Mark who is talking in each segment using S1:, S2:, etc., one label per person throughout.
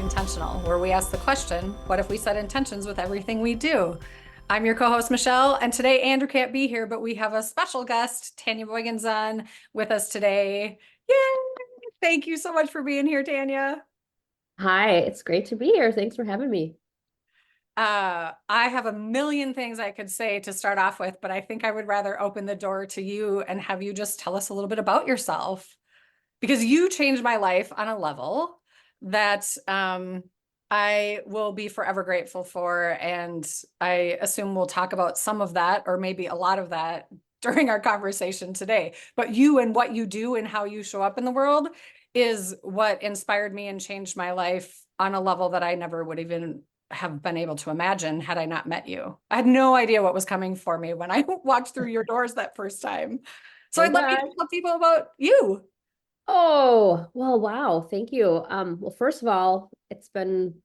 S1: Intentional, where we ask the question, what if we set intentions with everything we do? I'm your co-host, Michelle, and today Andrew can't be here, but we have a special guest, Tanya Boigenzahn, with us today. Yay! Thank you so much for being here, Tanya.
S2: Hi, it's great to be here. Thanks for having me.
S1: I have a million things I could say to start off with, but I think I would rather open the door to you and have you just tell us a little bit about yourself, because you changed my life on a level that I will be forever grateful for. And I assume we'll talk about some of that, or maybe a lot of that, during our conversation today. But you and what you do and how you show up in the world is what inspired me and changed my life on a level that I never would even have been able to imagine had I not met you. I had no idea what was coming for me when I walked through your doors that first time. So
S2: Oh
S1: I'd love you to
S2: gosh.
S1: tell people about you.
S2: Oh, well, wow. Thank you. Well, first of all, it's been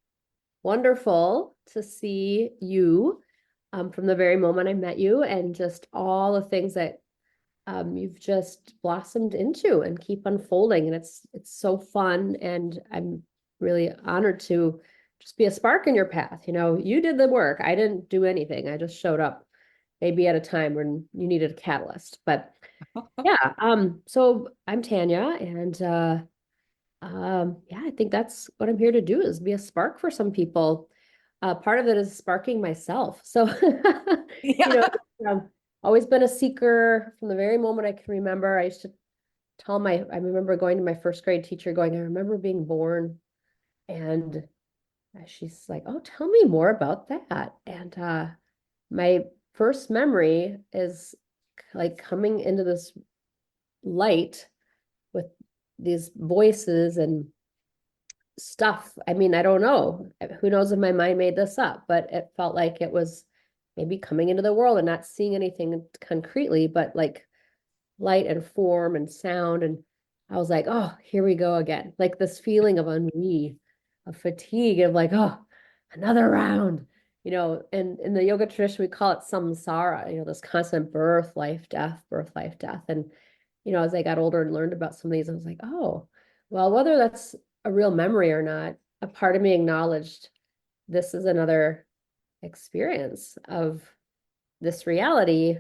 S2: wonderful to see you from the very moment I met you and just all the things that you've just blossomed into and keep unfolding. And it's so fun. And I'm really honored to just be a spark in your path. You know, you did the work. I didn't do anything. I just showed up maybe at a time when you needed a catalyst. But yeah, so I'm Tanya, and yeah, I think that's what I'm here to do is be a spark for some people. Part of it is sparking myself. So, you know,
S1: Yeah.
S2: um, always been a seeker from the very moment I can remember. I used to tell I remember going to my first grade teacher going, I remember being born, and she's like, oh, tell me more about that. And my first memory is like coming into this light with these voices and stuff. I mean, I don't know. Who knows if my mind made this up, but it felt like it was maybe coming into the world and not seeing anything concretely, but like light and form and sound. And I was like, oh, here we go again. Like this feeling of ennui, of fatigue, of like, oh, another round. And in the yoga tradition, we call it samsara, this constant birth, life, death. And as I got older and learned about some of these, I was like, oh, well, whether that's a real memory or not, a part of me acknowledged this is another experience of this reality.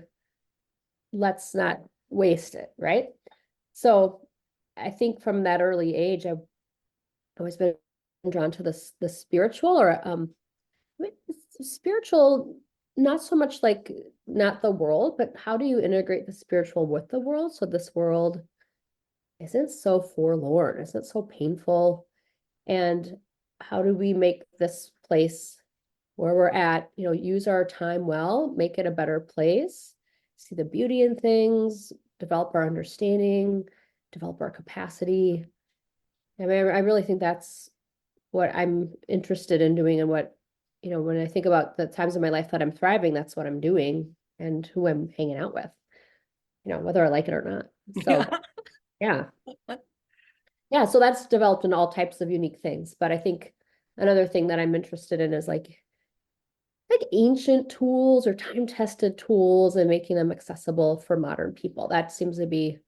S2: Let's not waste it, right? So I think from that early age, I've always been drawn to the spiritual or I mean, spiritual, not so much like not the world, but how do you integrate the spiritual with the world so this world isn't so forlorn, isn't so painful? And how do we make this place where we're at, use our time well, make it a better place, see the beauty in things, develop our understanding, develop our capacity. I mean, I really think that's what I'm interested in doing and what, when I think about the times in my life that I'm thriving, that's what I'm doing and who I'm hanging out with, whether I like it or not. So,
S1: Yeah.
S2: yeah. Yeah, so that's developed in all types of unique things. But I think another thing that I'm interested in is like ancient tools or time-tested tools and making them accessible for modern people. That seems to be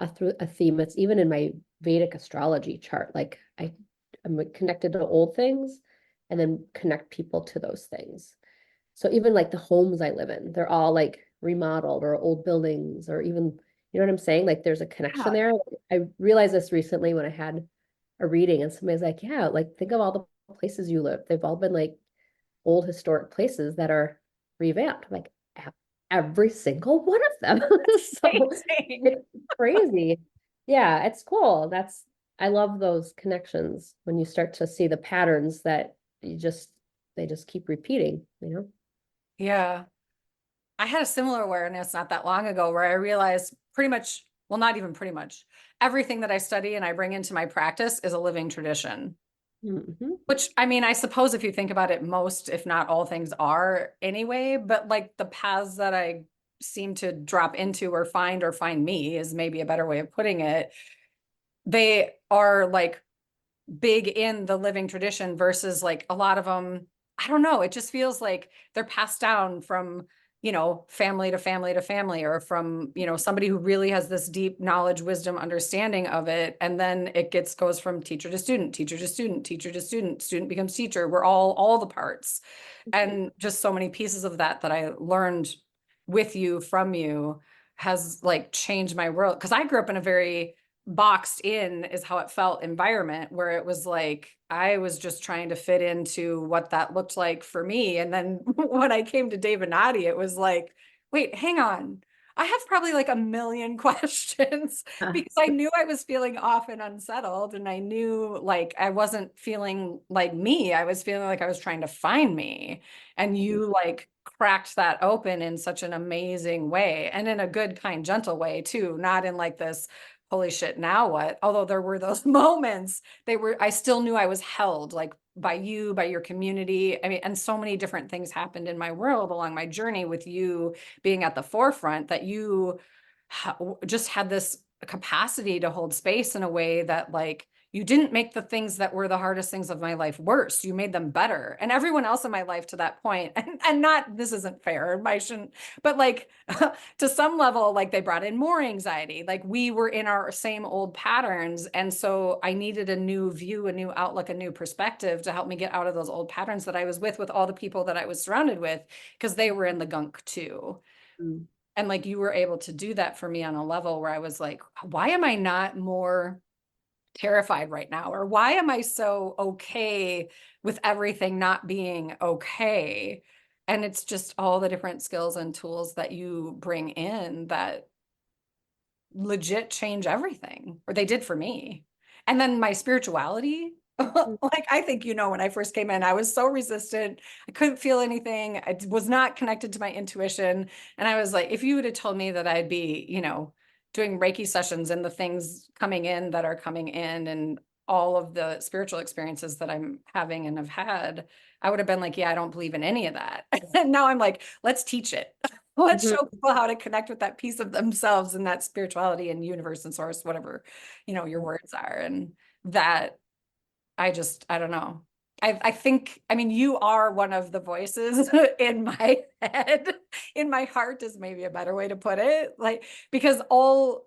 S2: a theme that's even in my Vedic astrology chart. Like I'm connected to old things and then connect people to those things. So even like the homes I live in, they're all like remodeled or old buildings or even, you know what I'm saying? Like there's a connection there. I realized this recently when I had a reading and somebody's like, yeah, like think of all the places you live. They've all been like old historic places that are revamped. Like every single one of them. So
S1: Amazing.
S2: it's crazy. Yeah, it's cool. I love those connections when you start to see the patterns that they just keep repeating.
S1: Yeah. I had a similar awareness not that long ago where I realized pretty much, well, not even pretty much, everything that I study and I bring into my practice is a living tradition.
S2: Hmm.
S1: Which, I mean, I suppose if you think about it, most, if not all things are anyway, but like the paths that I seem to drop into or find me is maybe a better way of putting it. They are like big in the living tradition versus like a lot of them, I don't know, it just feels like they're passed down from, family to family to family, or from, somebody who really has this deep knowledge, wisdom, understanding of it. And then it goes from teacher to student, teacher to student, teacher to student, student becomes teacher. We're all the parts. And just so many pieces of that I learned with you, from you, has like changed my world. Because I grew up in a very boxed in, is how it felt, environment, where it was like I was just trying to fit into what that looked like for me. And then when I came to Dave and Nadi, it was like, wait, hang on. I have probably like a million questions, because I knew I was feeling off and unsettled, and I knew like I wasn't feeling like me. I was feeling like I was trying to find me. And you like cracked that open in such an amazing way, and in a good, kind, gentle way too, not in like this holy shit, now what? Although there were those moments, I still knew I was held like by you, by your community. I mean, and so many different things happened in my world along my journey with you being at the forefront, that you just had this capacity to hold space in a way that like you didn't make the things that were the hardest things of my life worse. You made them better. And everyone else in my life to that point, and not, this isn't fair, I shouldn't, but like to some level, like they brought in more anxiety. Like we were in our same old patterns. And so I needed a new view, a new outlook, a new perspective to help me get out of those old patterns that I was with all the people that I was surrounded with, because they were in the gunk too.
S2: Mm.
S1: And like you were able to do that for me on a level where I was like, why am I not more terrified right now? Or why am I so okay with everything not being okay? And it's just all the different skills and tools that you bring in that legit change everything, or they did for me. And then my spirituality, like I think, when I first came in, I was so resistant. I couldn't feel anything. I was not connected to my intuition. And I was like, if you would have told me that I'd be, doing Reiki sessions and the things coming in that are coming in, and all of the spiritual experiences that I'm having and have had, I would have been like, yeah, I don't believe in any of that. And now I'm like, let's teach it. Let's show people how to connect with that piece of themselves and that spirituality and universe and source, whatever, your words are. And that I don't know. I think, I mean, you are one of the voices in my head, in my heart is maybe a better way to put it. Like, because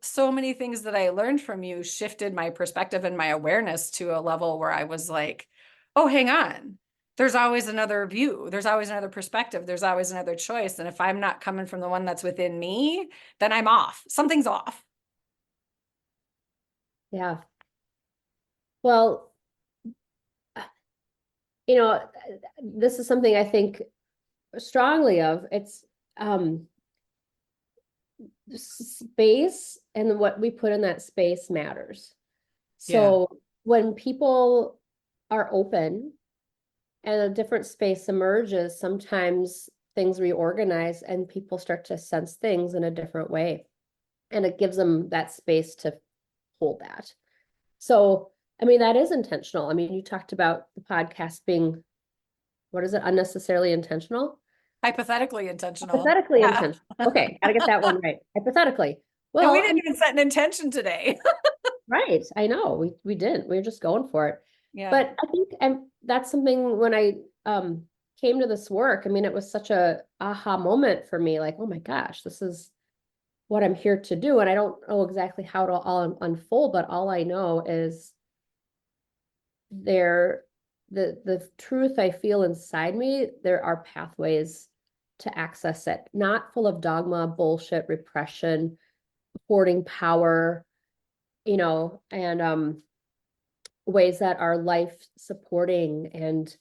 S1: so many things that I learned from you shifted my perspective and my awareness to a level where I was like, oh, hang on. There's always another view. There's always another perspective. There's always another choice. And if I'm not coming from the one that's within me, then I'm off. Something's off.
S2: Yeah. Well, this is something I think strongly of. It's space, and what we put in that space matters. So when people are open and a different space emerges, sometimes things reorganize and people start to sense things in a different way. And it gives them that space to hold that. So, I mean, that is intentional. I mean, you talked about the podcast being, what is it, unnecessarily intentional?
S1: Hypothetically intentional.
S2: Hypothetically
S1: Yeah.
S2: intentional. Okay, gotta get that one right. Hypothetically.
S1: And we
S2: Well,
S1: didn't even set an intention today.
S2: right. I know. We didn't. We were just going for it.
S1: Yeah.
S2: But I think that's something when I came to this work, I mean, it was such a aha moment for me, like, oh my gosh, this is what I'm here to do. And I don't know exactly how it'll all unfold, but all I know is the truth I feel inside me, there are pathways to access it, not full of dogma, bullshit, repression, hoarding power, and ways that are life supporting and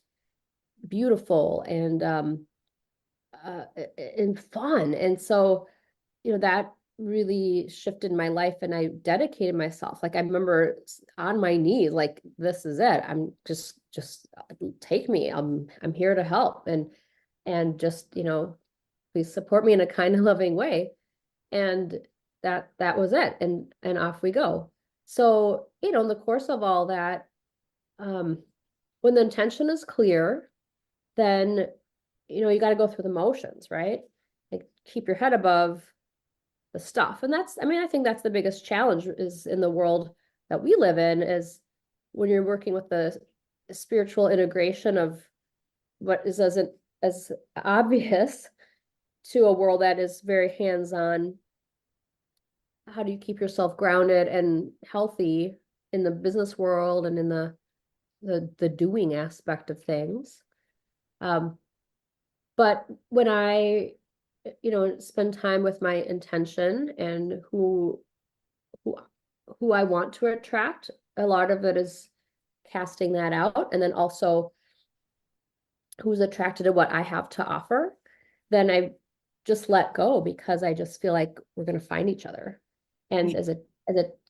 S2: beautiful and fun. And so, that really shifted my life, and I dedicated myself. Like I remember on my knees, like, this is it. I'm just take me. I'm here to help, and just, please support me in a kind and loving way. And that was it. And off we go. So, in the course of all that, when the intention is clear, then, you got to go through the motions, right? Like keep your head above the stuff. And I mean, I think that's the biggest challenge is in the world that we live in, is when you're working with the spiritual integration of what is as obvious to a world that is very hands-on. How do you keep yourself grounded and healthy in the business world and in the doing aspect of things? Um, but when I, spend time with my intention and who who I want to attract, a lot of it is casting that out, and then also who's attracted to what I have to offer, then I just let go because I just feel like we're going to find each other. And as a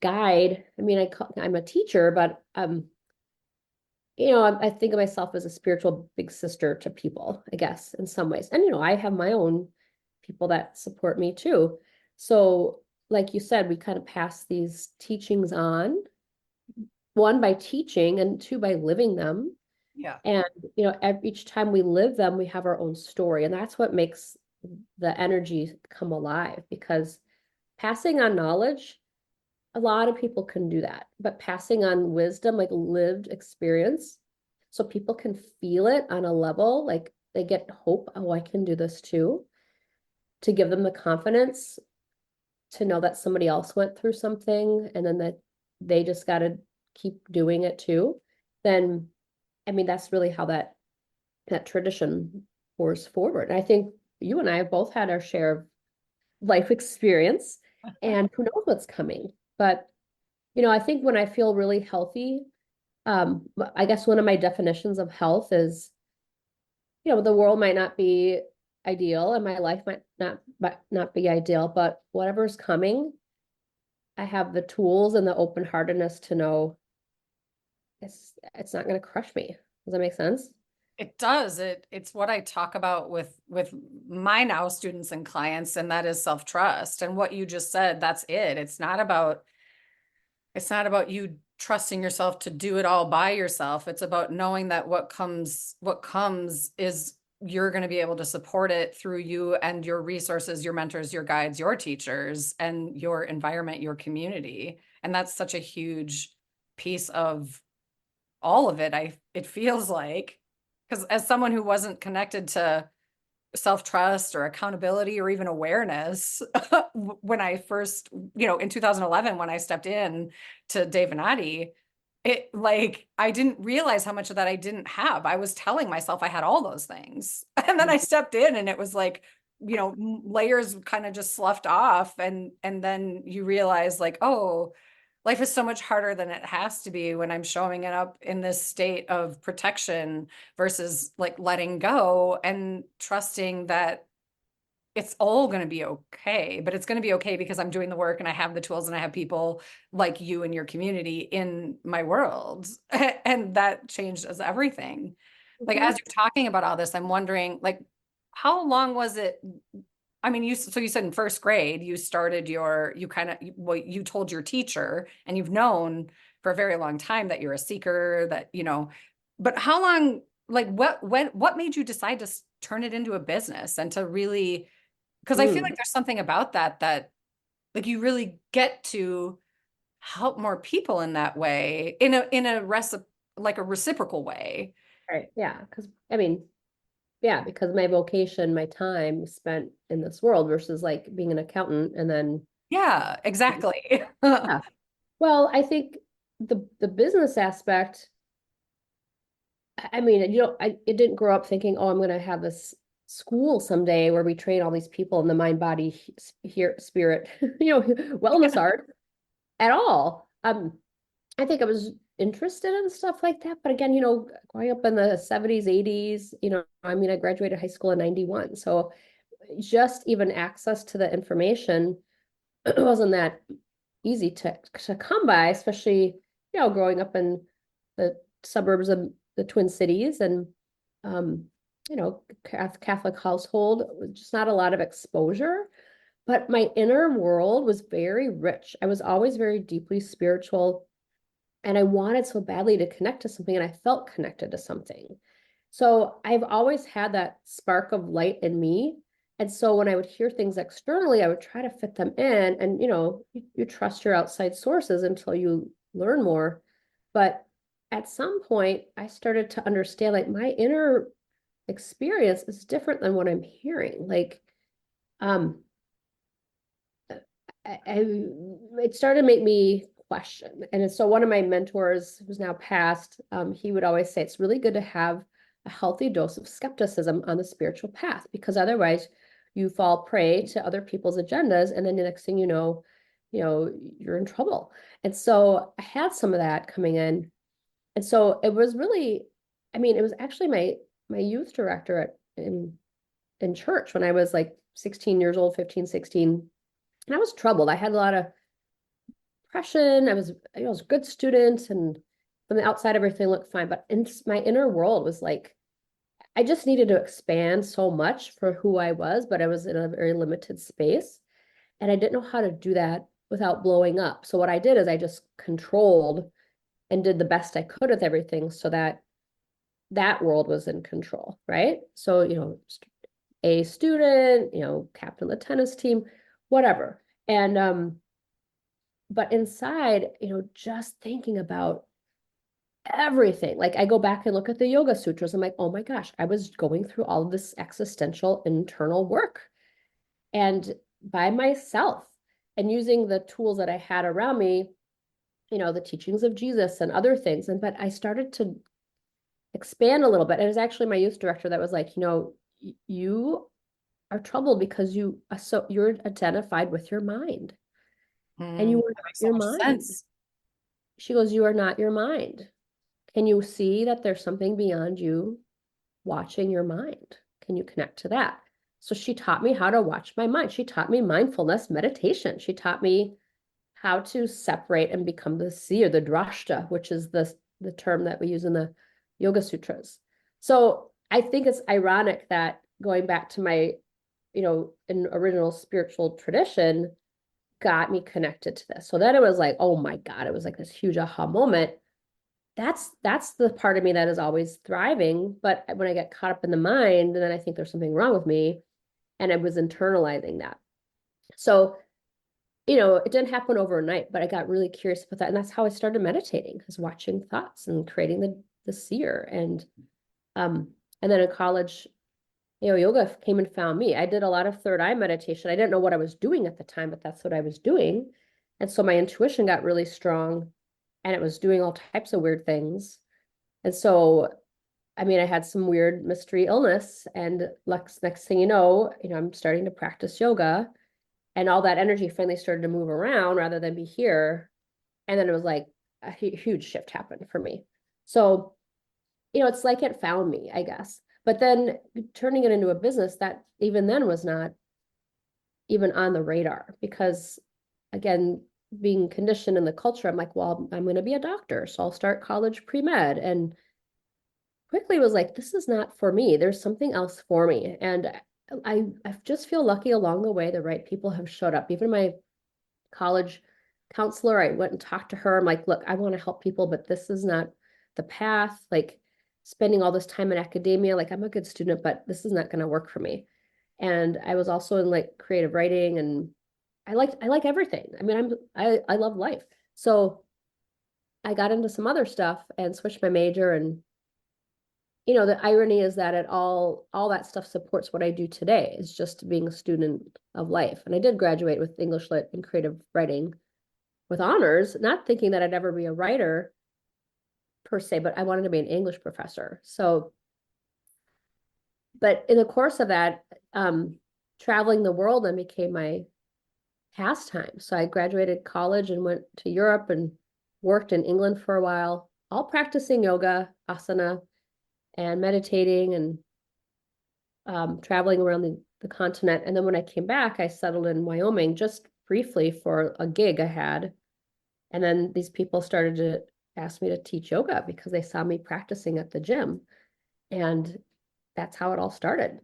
S2: guide, I mean, I'm a teacher, but I think of myself as a spiritual big sister to people, I guess, in some ways. And I have my own people that support me too. So, like you said, we kind of pass these teachings on, one by teaching and two by living them.
S1: Yeah.
S2: And, each time we live them, we have our own story. And that's what makes the energy come alive, because passing on knowledge, a lot of people can do that, but passing on wisdom, like lived experience, so people can feel it on a level, like they get hope. Oh, I can do this too, to give them the confidence to know that somebody else went through something and then that they just got to keep doing it too. Then, I mean, that's really how that tradition pours forward. And I think you and I have both had our share of life experience, and who knows what's coming. But, I think when I feel really healthy, I guess one of my definitions of health is, the world might not be ideal and my life might not be ideal, but whatever's coming, I have the tools and the open-heartedness to know it's not going to crush me. Does that make sense?
S1: It does. It's what I talk about with my now students and clients, and that is self-trust. And what you just said, that's it. It's not about you trusting yourself to do it all by yourself. It's about knowing that what comes is you're going to be able to support it through you and your resources, your mentors, your guides, your teachers, and your environment, your community. And that's such a huge piece of all of it. It feels like, because as someone who wasn't connected to self-trust or accountability or even awareness when I first, in 2011, when I stepped in to Dave and Addie, it, like, I didn't realize how much of that I didn't have. I was telling myself I had all those things. And then I stepped in and it was like, layers kind of just sloughed off. And then you realize, like, oh, life is so much harder than it has to be when I'm showing it up in this state of protection versus like letting go and trusting that it's all going to be okay. But it's going to be okay because I'm doing the work and I have the tools and I have people like you and your community in my world. And that changes everything. Like,
S2: Mhm.
S1: as you're talking about all this, I'm wondering, like, how long was it? I mean, you said in first grade, you started you told your teacher, and you've known for a very long time that you're a seeker, but how long, like, what made you decide to turn it into a business and to really, because I feel like
S2: Mm.
S1: there's something about that, like, you really get to help more people in that way, like a reciprocal way.
S2: Right. Yeah. Because I mean, yeah, because my vocation, my time spent in this world versus like being an accountant and then
S1: Yeah, exactly.
S2: yeah. Well, I think the business aspect, I mean, it didn't grow up thinking, oh, I'm going to have this school someday where we train all these people in the mind, body, here, spirit, wellness art at all. I think I was interested in stuff like that, but again, growing up in the 70s, 80s, I mean, I graduated high school in 91, so just even access to the information wasn't that easy to come by, especially, growing up in the suburbs of the Twin Cities and, um, Catholic household, just not a lot of exposure. But my inner world was very rich. I was always very deeply spiritual, and I wanted so badly to connect to something, and I felt connected to something. So I've always had that spark of light in me. And so when I would hear things externally, I would try to fit them in. And you trust your outside sources until you learn more. But at some point, I started to understand, like, my inner experience is different than what I'm hearing. Like, um, it started to make me question. And so one of my mentors, who's now passed, he would always say it's really good to have a healthy dose of skepticism on the spiritual path, because otherwise you fall prey to other people's agendas, and then the next thing you know, you're in trouble. And so I had some of that coming in. And so it was really, I mean, it was actually my youth director in church when I was like 16 years old, 15, 16. And I was troubled. I had a lot of depression. I was a good student, and from the outside, everything looked fine. But in my inner world was like, I just needed to expand so much for who I was, but I was in a very limited space. And I didn't know how to do that without blowing up. So what I did is I just controlled and did the best I could with everything so that that world was in control, right? So, a student, captain of the tennis team, whatever. And but inside, just thinking about everything. Like I go back and look at the Yoga Sutras. I'm like, oh my gosh, I was going through all of this existential internal work and by myself and using the tools that I had around me, the teachings of Jesus and other things. But I started to expand a little bit. And it was actually my youth director that was like, you are troubled because you're identified with your mind. And you are
S1: That
S2: not
S1: makes so
S2: your
S1: much
S2: mind.
S1: sense.
S2: She goes, you are not your mind. Can you see that there's something beyond you watching your mind? Can you connect to that? So she taught me how to watch my mind. She taught me mindfulness meditation. She taught me how to separate and become the seer, the drashta, which is the term that we use in the Yoga Sutras. So I think it's ironic that going back to my, an original spiritual tradition got me connected to this. So then it was like, oh my God, it was like this huge aha moment. That's the part of me that is always thriving. But when I get caught up in the mind, and then I think there's something wrong with me, and I was internalizing that. So, it didn't happen overnight, but I got really curious about that. And that's how I started meditating, is watching thoughts and creating the seer. And then in college, yoga came and found me. I did a lot of third eye meditation. I didn't know what I was doing at the time, but that's what I was doing. And so my intuition got really strong, and it was doing all types of weird things. And so, I mean, I had some weird mystery illness, and next thing I'm starting to practice yoga, and all that energy finally started to move around rather than be here. And then it was like a huge shift happened for me. So, it's like it found me, I guess. But then turning it into a business, that even then was not even on the radar, because again, being conditioned in the culture, I'm like, well, I'm going to be a doctor, so I'll start college pre-med, and quickly was like, this is not for me. There's something else for me. And I just feel lucky along the way. The right people have showed up. Even my college counselor, I went and talked to her. I'm like, look, I want to help people, but this is not the path. Like spending all this time in academia, like I'm a good student, but this is not going to work for me. And I was also in like creative writing, and I like everything. I mean, I love life. So I got into some other stuff and switched my major. And the irony is that all that stuff supports what I do today, is just being a student of life. And I did graduate with English Lit and creative writing with honors, not thinking that I'd ever be a writer per se, but I wanted to be an English professor. So, but in the course of that, traveling the world then became my pastime. So I graduated college and went to Europe and worked in England for a while, all practicing yoga, asana, and meditating, and traveling around the continent. And then when I came back, I settled in Wyoming just briefly for a gig I had. And then these people started to ask me to teach yoga because they saw me practicing at the gym. And that's how it all started.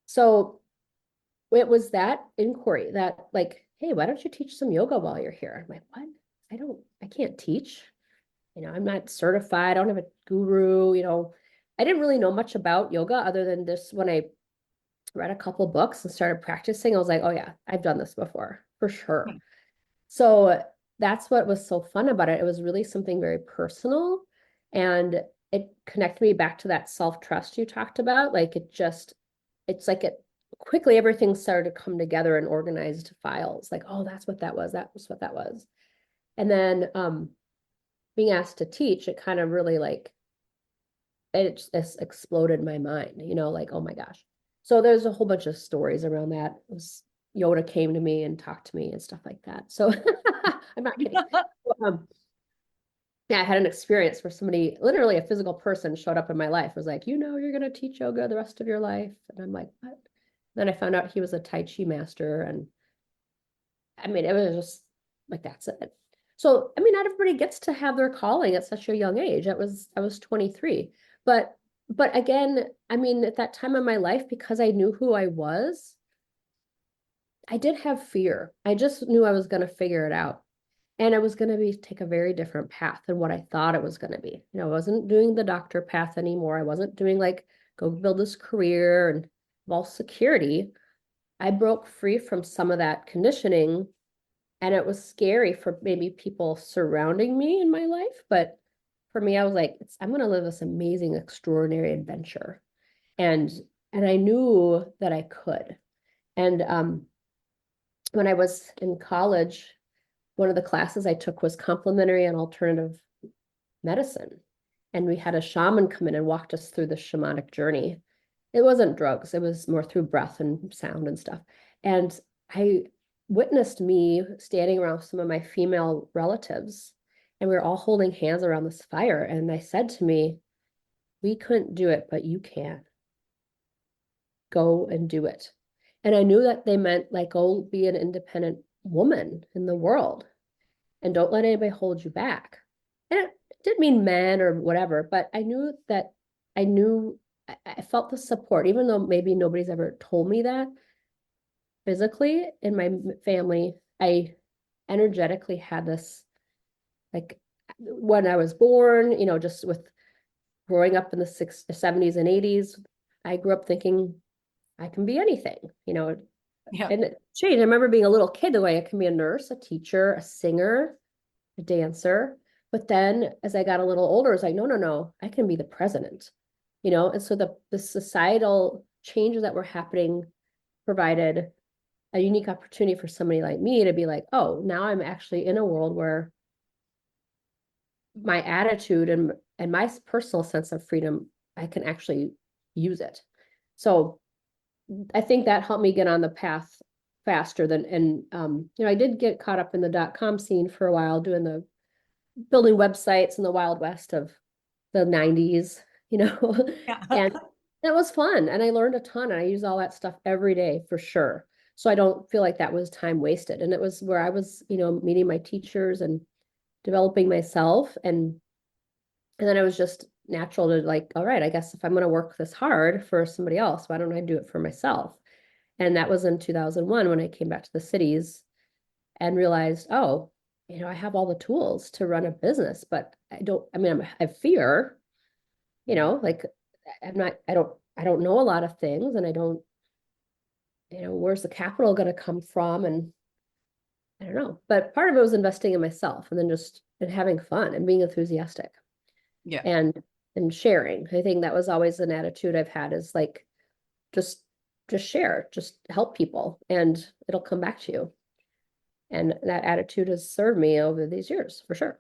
S2: So it was that inquiry that, like, hey, why don't you teach some yoga while you're here? I'm like, what? I can't teach. I'm not certified. I don't have a guru. I didn't really know much about yoga other than this. When I read a couple books and started practicing, I was like, oh yeah, I've done this before for sure. So that's what was so fun about it. It was really something very personal, and it connected me back to that self-trust you talked about. Like it's like quickly everything started to come together in organized files. Like, oh, that's what that was. That was what that was. And then being asked to teach, it kind of really like it just exploded my mind, like, oh my gosh. So there's a whole bunch of stories around that. It was, Yoda came to me and talked to me and stuff like that. So I'm not kidding. Um, yeah, I had an experience where somebody, literally a physical person, showed up in my life, was like, you're going to teach yoga the rest of your life. And I'm like, what? Then I found out he was a Tai Chi master. And I mean, it was just like, that's it. So, I mean, not everybody gets to have their calling at such a young age. I was 23. But, but again, I mean, at that time in my life, because I knew who I was, I did have fear. I just knew I was going to figure it out. And I was going to take a very different path than what I thought it was going to be. I wasn't doing the doctor path anymore. I wasn't doing like, go build this career and all security. I broke free from some of that conditioning, and it was scary for maybe people surrounding me in my life. But for me, I was like, I'm going to live this amazing, extraordinary adventure. And, and I knew that I could. And when I was in college, one of the classes I took was complementary and alternative medicine. And we had a shaman come in and walked us through the shamanic journey. It wasn't drugs, it was more through breath and sound and stuff. And I witnessed me standing around some of my female relatives, and we were all holding hands around this fire. And they said to me, we couldn't do it, but you can. Go and do it. And I knew that they meant like, go be an independent woman in the world and don't let anybody hold you back. And it didn't mean men or whatever, but I knew that I felt the support, even though maybe nobody's ever told me that physically in my family. I energetically had this, like, when I was born, just with growing up in the 70s and 80s, I grew up thinking I can be anything,
S1: Yeah.
S2: and it changed. I remember being a little kid, the way I can be a nurse, a teacher, a singer, a dancer. But then as I got a little older, I was like, no, no, no, I can be the president, And so the societal changes that were happening provided a unique opportunity for somebody like me to be like, oh, now I'm actually in a world where my attitude and my personal sense of freedom, I can actually use it. So I think that helped me get on the path faster than, and I did get caught up in the .com scene for a while, doing the building websites in the Wild West of the 90s,
S1: Yeah.
S2: and that was fun. And I learned a ton, and I use all that stuff every day for sure. So I don't feel like that was time wasted. And it was where I was, meeting my teachers and developing myself. And then it was just natural to like, all right, I guess if I'm going to work this hard for somebody else, why don't I do it for myself? And that was in 2001 when I came back to the cities and realized, oh, I have all the tools to run a business, but I have fear, like I don't know a lot of things, and I don't, where's the capital going to come from? And I don't know, but part of it was investing in myself, and then just and having fun and being enthusiastic
S1: Yeah.
S2: and sharing. I think that was always an attitude I've had, is like, just share, just help people, and it'll come back to you. And that attitude has served me over these years, for sure.